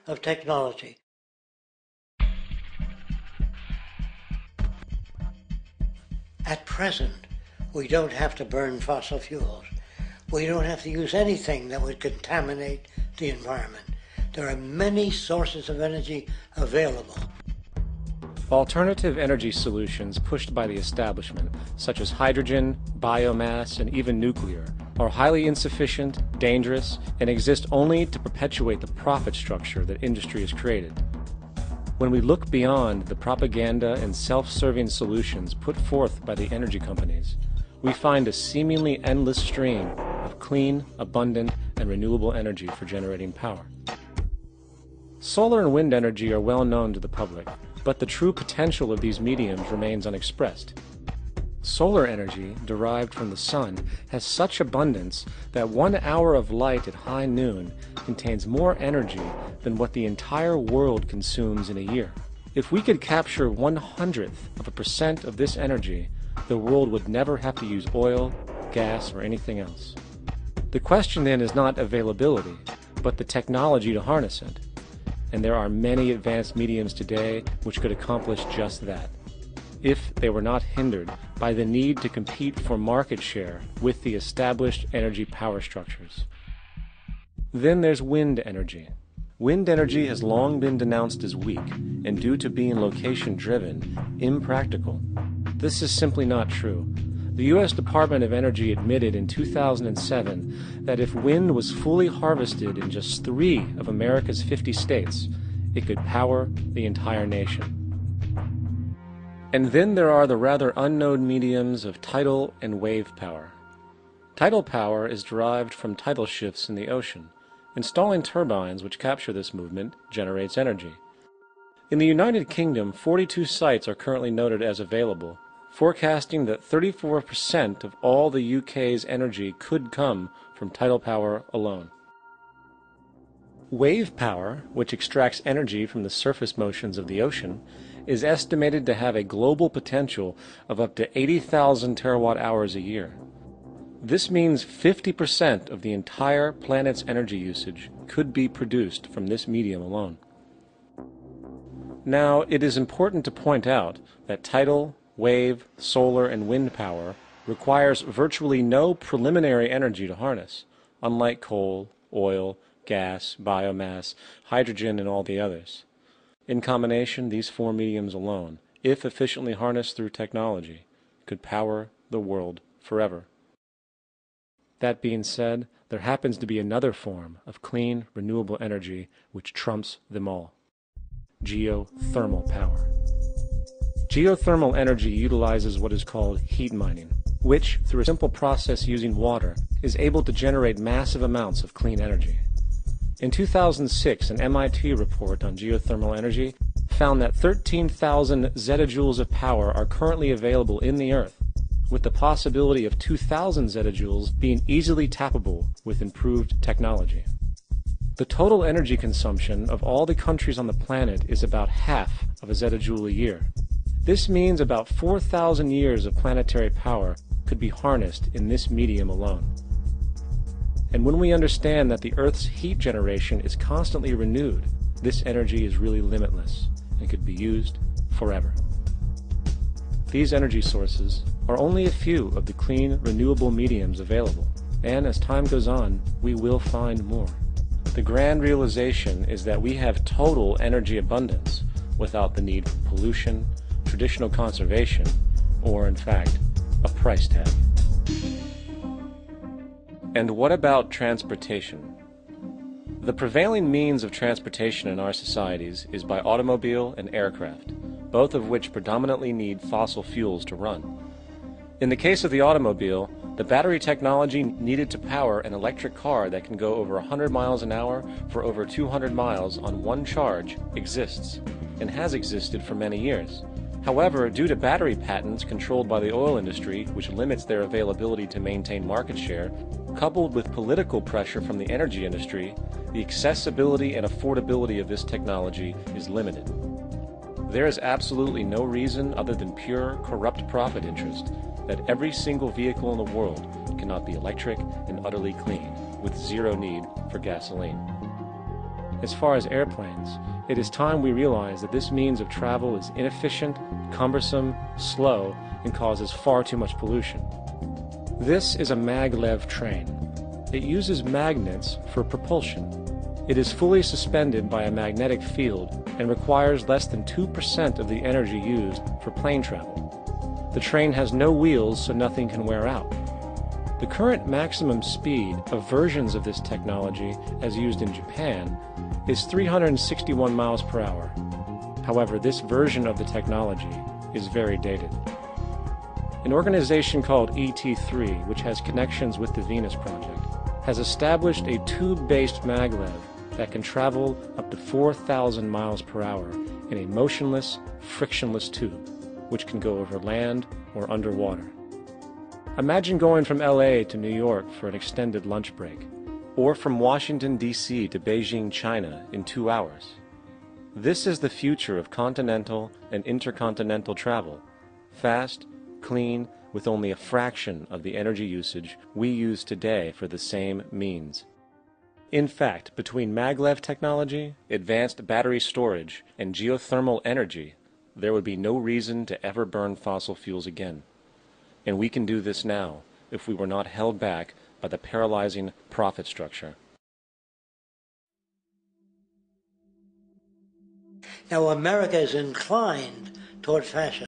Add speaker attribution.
Speaker 1: of technology. At present, we don't have to burn fossil fuels. We don't have to use anything that would contaminate the environment. There are many sources of energy available.
Speaker 2: Alternative energy solutions pushed by the establishment, such as hydrogen, biomass, and even nuclear, are highly insufficient, dangerous, and exist only to perpetuate the profit structure that industry has created. When we look beyond the propaganda and self-serving solutions put forth by the energy companies, we find a seemingly endless stream of clean, abundant, and renewable energy for generating power. Solar and wind energy are well known to the public, but the true potential of these mediums remains unexpressed. Solar energy, derived from the sun, has such abundance that 1 hour of light at high noon contains more energy than what the entire world consumes in a year. If we could capture 0.01% of this energy, the world would never have to use oil, gas, or anything else. The question then is not availability, but the technology to harness it. And there are many advanced mediums today which could accomplish just that, if they were not hindered by the need to compete for market share with the established energy power structures. Then there's wind energy. Wind energy has long been denounced as weak, and due to being location-driven, impractical. This is simply not true. The U.S. Department of Energy admitted in 2007 that if wind was fully harvested in just 3 of America's 50 states, it could power the entire nation. And then there are the rather unknown mediums of tidal and wave power. Tidal power is derived from tidal shifts in the ocean. Installing turbines which capture this movement generates energy. In the United Kingdom, 42 sites are currently noted as available, forecasting that 34% of all the UK's energy could come from tidal power alone. Wave power, which extracts energy from the surface motions of the ocean, is estimated to have a global potential of up to 80,000 terawatt-hours a year. This means 50% of the entire planet's energy usage could be produced from this medium alone. Now, it is important to point out that tidal, wave, solar, and wind power requires virtually no preliminary energy to harness, unlike coal, oil, gas, biomass, hydrogen, and all the others. In combination, these 4 mediums alone, if efficiently harnessed through technology, could power the world forever. That being said, there happens to be another form of clean, renewable energy which trumps them all: geothermal power. Geothermal energy utilizes what is called heat mining, which, through a simple process using water, is able to generate massive amounts of clean energy. In 2006, an MIT report on geothermal energy found that 13,000 zettajoules of power are currently available in the Earth, with the possibility of 2,000 zettajoules being easily tappable with improved technology. The total energy consumption of all the countries on the planet is about half of a zettajoule a year. This means about 4,000 years of planetary power could be harnessed in this medium alone. And when we understand that the Earth's heat generation is constantly renewed, this energy is really limitless and could be used forever. These energy sources are only a few of the clean, renewable mediums available, and as time goes on, we will find more. The grand realization is that we have total energy abundance without the need for pollution, traditional conservation, or in fact, a price tag. And what about transportation? The prevailing means of transportation in our societies is by automobile and aircraft, both of which predominantly need fossil fuels to run. In the case of the automobile, the battery technology needed to power an electric car that can go over 100 miles an hour for over 200 miles on one charge exists, and has existed for many years. However, due to battery patents controlled by the oil industry, which limits their availability to maintain market share, coupled with political pressure from the energy industry, the accessibility and affordability of this technology is limited. There is absolutely no reason other than pure, corrupt profit interest that every single vehicle in the world cannot be electric and utterly clean, with zero need for gasoline. As far as airplanes, it is time we realize that this means of travel is inefficient, cumbersome, slow, and causes far too much pollution. This is a maglev train. It uses magnets for propulsion. It is fully suspended by a magnetic field and requires less than 2% of the energy used for plane travel. The train has no wheels, so nothing can wear out. The current maximum speed of versions of this technology, as used in Japan, is 361 miles per hour. However, this version of the technology is very dated. An organization called ET3, which has connections with the Venus Project, has established a tube-based maglev that can travel up to 4,000 miles per hour in a motionless, frictionless tube, which can go over land or underwater. Imagine going from LA to New York for an extended lunch break, or from Washington, D.C. to Beijing, China in 2 hours. This is the future of continental and intercontinental travel, fast, clean, with only a fraction of the energy usage we use today for the same means. In fact, between maglev technology, advanced battery storage, and geothermal energy, there would be no reason to ever burn fossil fuels again. And we can do this now if we were not held back by the paralyzing profit structure.
Speaker 1: Now, America is inclined toward fascism.